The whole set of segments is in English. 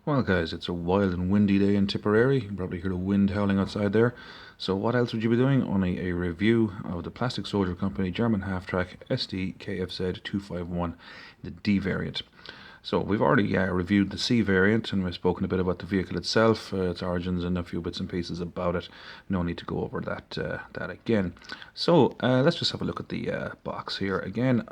Well, guys, it's a wild and windy day in Tipperary. You can probably hear the wind howling outside there. So, what else would you be doing? Only a review of the Plastic Soldier Company German half-track sdkfz 251, the D variant. So, we've already reviewed the C variant, and we've spoken a bit about the vehicle itself, its origins, and a few bits and pieces about it. No need to go over that again. So, let's just have a look at the box here again.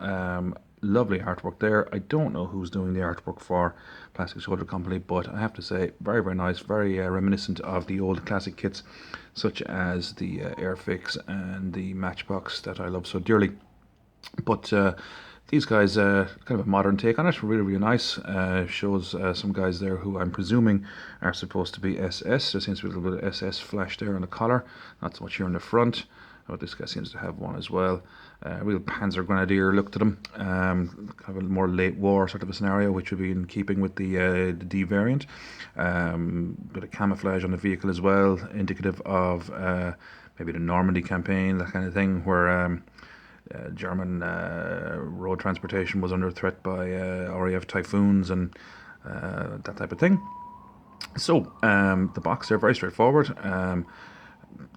Lovely artwork there. I don't know who's doing the artwork for Plastic Soldier Company, but I have to say, very, very nice, very reminiscent of the old classic kits, such as the Airfix and the Matchbox that I love so dearly. But these guys, kind of a modern take on it, really, really nice. Shows some guys there who I'm presuming are supposed to be SS. There seems to be a little bit of SS flash there on the collar, not so much here in the front. Oh, this guy seems to have one as well. Real Panzer Grenadier look to them. Kind of a more late war sort of a scenario, which would be in keeping with the D variant. Bit of camouflage on the vehicle as well, indicative of maybe the Normandy campaign, that kind of thing, where German road transportation was under threat by RAF Typhoons and that type of thing. So the box there, very straightforward.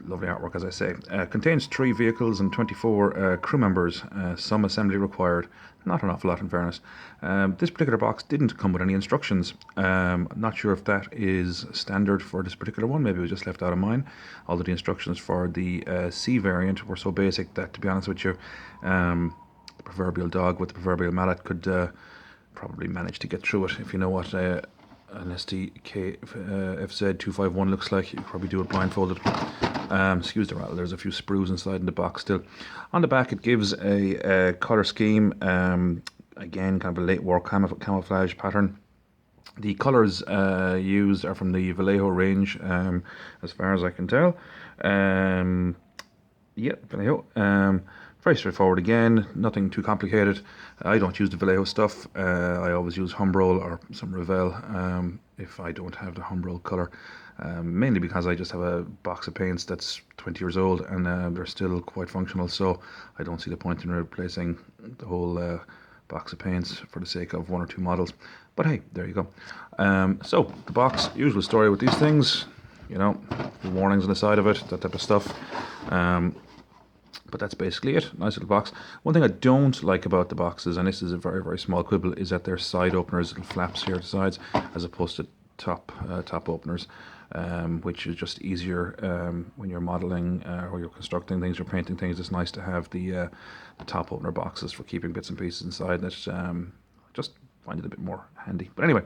Lovely artwork, as I say. Contains 3 vehicles and 24 crew members. Some assembly required. Not an awful lot, in fairness. This particular box didn't come with any instructions. Not sure if that is standard for this particular one. Maybe it was just left out of mine. Although the instructions for the C variant were so basic that, to be honest with you, the proverbial dog with the proverbial mallet could probably manage to get through it. If you know what an sdkfz 251 looks like, you probably do it blindfolded. Excuse the rattle, there's a few sprues inside in the box still. On the back it gives a colour scheme, again kind of a late war camouflage pattern. The colours used are from the Vallejo range, as far as I can tell. Yeah, Vallejo. Very straightforward again, nothing too complicated. I don't use the Vallejo stuff. I always use Humbrol or some Revell if I don't have the Humbrol colour. Mainly because I just have a box of paints that's 20 years old and they're still quite functional, so I don't see the point in replacing the whole box of paints for the sake of 1 or 2 models. But hey, there you go. So the box, usual story with these things, you know, the warnings on the side of it, that type of stuff. But that's basically it. Nice little box. One thing I don't like about the boxes, and this is a very, very small quibble, is that they're side openers, little flaps here at the sides, as opposed to top openers, which is just easier when you're modeling or you're constructing things, you're painting things. It's nice to have the top opener boxes for keeping bits and pieces inside. That just find it a bit more handy. But anyway,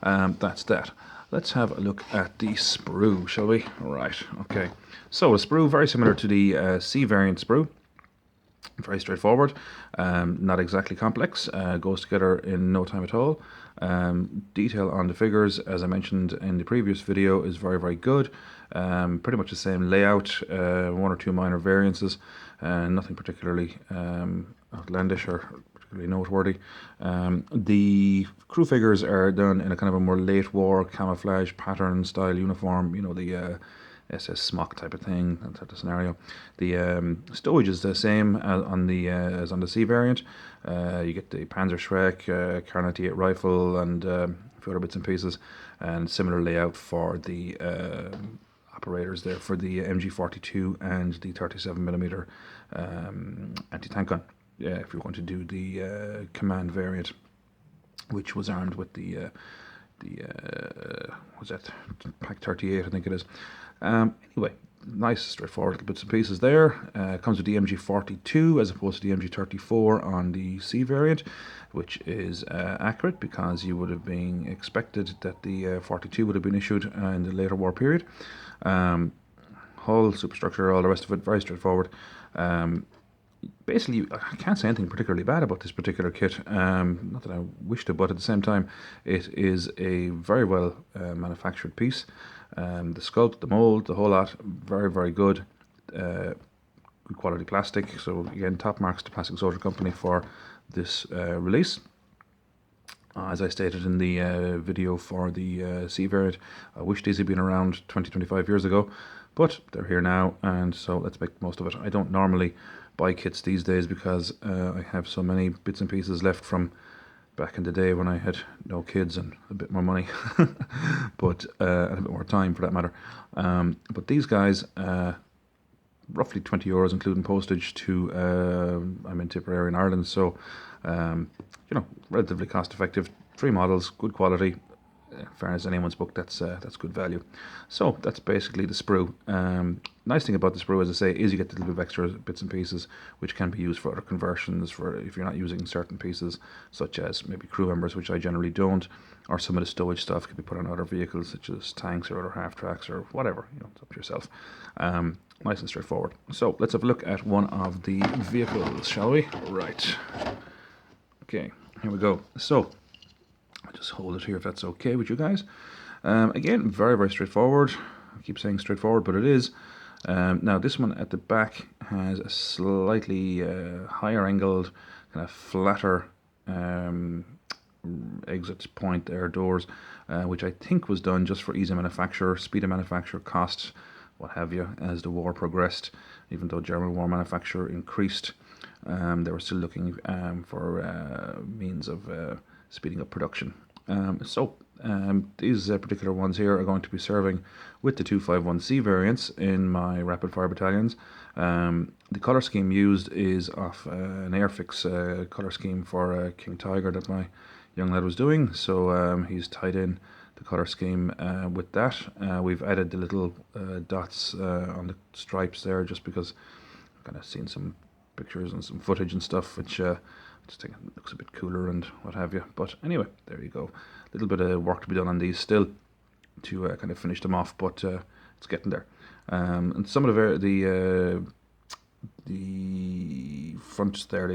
that's that. Let's have a look at the sprue, shall we? Right, okay. So the sprue, very similar to the C variant sprue. Very straightforward, not exactly complex, goes together in no time at all. Detail on the figures, as I mentioned in the previous video, is very, very good. Pretty much the same layout, 1 or 2 minor variances, nothing particularly outlandish or particularly noteworthy. The crew figures are done in a kind of a more late war camouflage pattern style uniform, you know, the SS smock type of thing, that type of scenario. The stowage is the same as on the C variant. You get the Panzerschreck, Kar 98 rifle, and a few other bits and pieces, and similar layout for the operators there for the MG42 and the 37mm anti-tank gun. If you're going to do the command variant, which was armed with the what's that, Pack 38, I think it is. Anyway, nice straightforward little bits and pieces there. Comes with the MG42 as opposed to the MG34 on the C variant, which is accurate because you would have been expected that the 42 would have been issued in the later war period. Hull, superstructure, all the rest of it, very straightforward. Basically, I can't say anything particularly bad about this particular kit. Not that I wish to, but at the same time, it is a very well manufactured piece. The sculpt, the mold, the whole lot, very, very good. Good quality plastic. So again, top marks to Plastic Soldier Company for this release. As I stated in the video for the C variant, I wish these had been around 20-25 years ago, but they're here now, and so let's make the most of it. I don't normally buy kits these days because I have so many bits and pieces left from back in the day when I had no kids and a bit more money, but and a bit more time for that matter. But these guys, roughly €20 including postage to I'm in Tipperary in Ireland, so relatively cost effective. 3 models, good quality. In fairness, anyone's book, that's good value. So that's basically the Sprue. Nice thing about the Sprue, as I say, is you get a little bit of extra bits and pieces which can be used for other conversions, for if you're not using certain pieces, such as maybe crew members, which I generally don't, or some of the stowage stuff can be put on other vehicles, such as tanks or other half tracks or whatever. It's up to yourself. Nice and straightforward. So let's have a look at one of the vehicles, shall we? Right. Okay, here we go. So I'll just hold it here if that's okay with you guys. Again, very, very straightforward. I keep saying straightforward, but it is. Now this one at the back has a slightly higher angled, kind of flatter exit point there, doors, which I think was done just for ease of manufacture, speed of manufacture, cost, what have you, as the war progressed. Even though German war manufacture increased, they were still looking for means of speeding up production. These particular ones here are going to be serving with the 251C variants in my rapid fire battalions. The colour scheme used is off an Airfix colour scheme for King Tiger that my young lad was doing, so he's tied in the colour scheme with that. We've added the little dots on the stripes there just because I've kind of seen some pictures and some footage and stuff which just think it looks a bit cooler and what have you. But anyway, there you go. A little bit of work to be done on these still to kind of finish them off, but it's getting there. And some of the fronts there,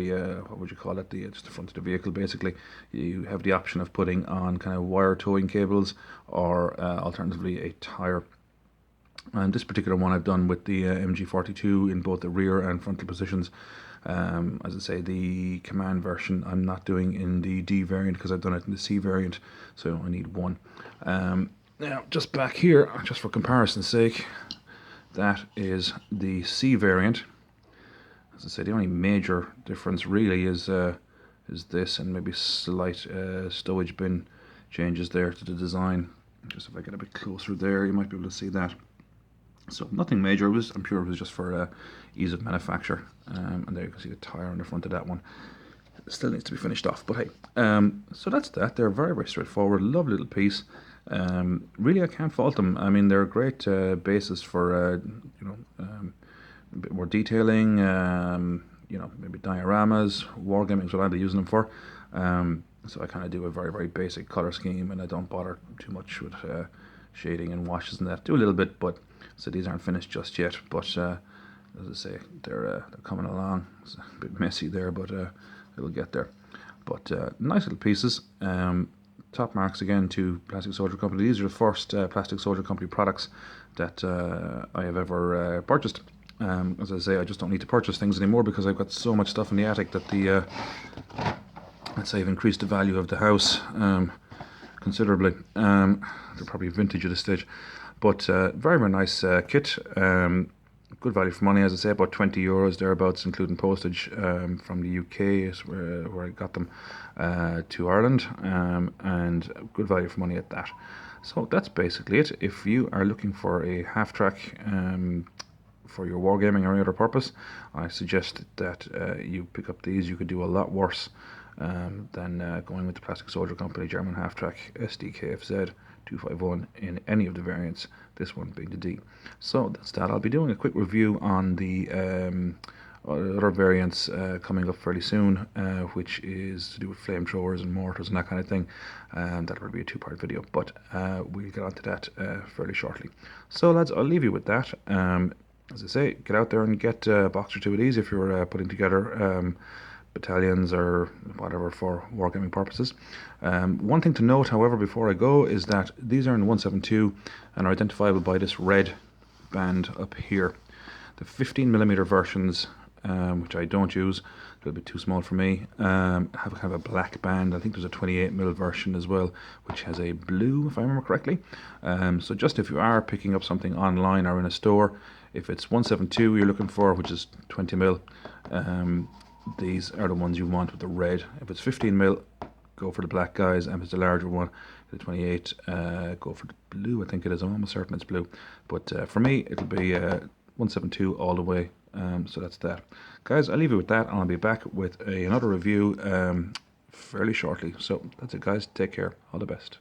what would you call it? Just the front of the vehicle, basically. You have the option of putting on kind of wire towing cables or alternatively a tire. And this particular one I've done with the MG42 in both the rear and frontal positions. As I say, the command version I'm not doing in the D variant because I've done it in the C variant, so I need one. Now, just back here, just for comparison's sake, that is the C variant. As I say, the only major difference really is this, and maybe slight stowage bin changes there to the design. Just if I get a bit closer there, you might be able to see that. So nothing major. I'm sure it was just for ease of manufacture. And there you can see the tire on the front of that one. It still needs to be finished off, but hey. So that's that. They're very, very straightforward. Lovely little piece. Really, I can't fault them. I mean, they're a great basis for a bit more detailing. Maybe dioramas, wargaming is what I'd be using them for. So I kind of do a very, very basic color scheme, and I don't bother too much with shading and washes and that. Do a little bit, but so these aren't finished just yet. But as I say, they're coming along. It's a bit messy there, but it'll get there. But nice little pieces. Top marks again to Plastic Soldier Company. These are the first Plastic Soldier Company products that I have ever purchased. As I say, I just don't need to purchase things anymore because I've got so much stuff in the attic that let's say I've increased the value of the house considerably. They're probably vintage at this stage, but very, very nice kit. Good value for money, as I say, about €20 thereabouts, including postage from the UK is where I got them to Ireland, and good value for money at that. So that's basically it. If you are looking for a half track for your wargaming or any other purpose, I suggest that you pick up these. You could do a lot worse than going with the Plastic Soldier Company German half track sdkfz 251 in any of the variants, this one being the D. So that's that. I'll be doing a quick review on the other variants coming up fairly soon, which is to do with flamethrowers and mortars and that kind of thing. That will be a 2-part video, but we'll get onto that fairly shortly. So lads, I'll leave you with that. As I say, get out there and get a box or two of these if you're putting together battalions or whatever for wargaming purposes. One thing to note, however, before I go, is that these are in 172 and are identifiable by this red band up here. The 15mm versions, which I don't use, a little bit too small for me, have kind of a black band. I think there's a 28mm version as well, which has a blue, if I remember correctly. So just if you are picking up something online or in a store, if it's 172 you're looking for, which is 20mm, these are the ones you want with the red. If it's 15mm, go for the black, guys, and if it's a larger one, the 28, go for the blue. I think it is. I'm almost certain it's blue, but for me it'll be 172 all the way. So that's that, guys. I'll leave you with that, and I'll be back with another review fairly shortly. So that's it, guys. Take care. All the best.